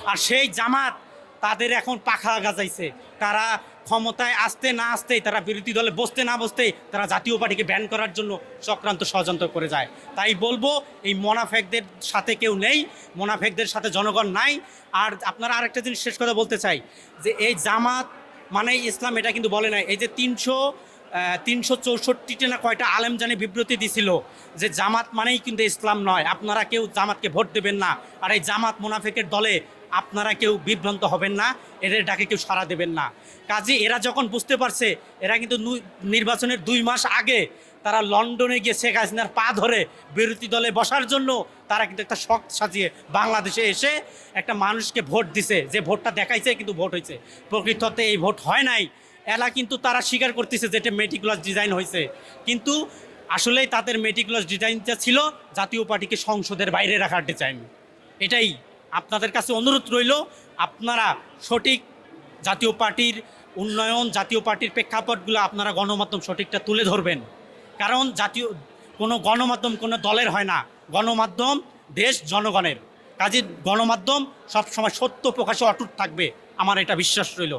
আর সেই জামাত তাদের এখন পাখা গাজাইছে। তারা ক্ষমতায় আসতে না আসতেই, তারা বিরোধী দলে বসতে না বসতেই তারা জাতীয় পার্টিকে ব্যান করার জন্য চক্রান্ত ষড়যন্ত্র করে যায়। তাই বলবো, এই মোনাফেকদের সাথে কেউ নেই, মোনাফেকদের সাথে জনগণ নাই। আর আপনারা আরেকটা জিনিস শেষ কথা বলতে চাই, যে এই জামাত মানে ইসলাম এটা কিন্তু বলে নাই। এই যে 364টা না কয়টা আলেম জানে বিবৃতি দিছিল যে জামাত মানেই কিন্তু ইসলাম নয়, আপনারা কেউ জামাতকে ভোট দেবেন না। আর এই জামাত মুনাফিকের দলে আপনারা কেউ বিভ্রান্ত হবেন না, এদের ডাকে কেউ সাড়া দেবেন না। কাজে এরা যখন বুঝতে পারছে, এরা কিন্তু নির্বাচনের 2 মাস আগে তারা লন্ডনে গিয়ে শেখ হাসিনার পা ধরে বিরোধী দলে বসার জন্য তারা কিন্তু একটা শখ সাজিয়ে বাংলাদেশে এসে একটা মানুষকে ভোট দিছে। যে ভোটটা দেখাইছে কিন্তু ভোট হয়েছে, প্রকৃততে এই ভোট হয় নাই। এলা কিন্তু তারা স্বীকার করতেছে যে এটা মেটিকুলাস ডিজাইন হয়েছে, কিন্তু আসলেই তাদের মেটিকুলাস ডিজাইনটা ছিল জাতীয় পার্টিকে সংসদের বাইরে রাখার ডিজাইন। এটাই আপনাদের কাছে অনুরোধ রইল, আপনারা সঠিক জাতীয় পার্টির উন্নয়ন, জাতীয় পার্টির প্রেক্ষাপটগুলো আপনারা গণমাধ্যম সঠিকটা তুলে ধরবেন। কারণ জাতীয় কোনো গণমাধ্যম কোনো দলের হয় না, গণমাধ্যম দেশ জনগণের। কাজে গণমাধ্যম সবসময় সত্য প্রকাশে অটুট থাকবে, আমার এটা বিশ্বাস রইল।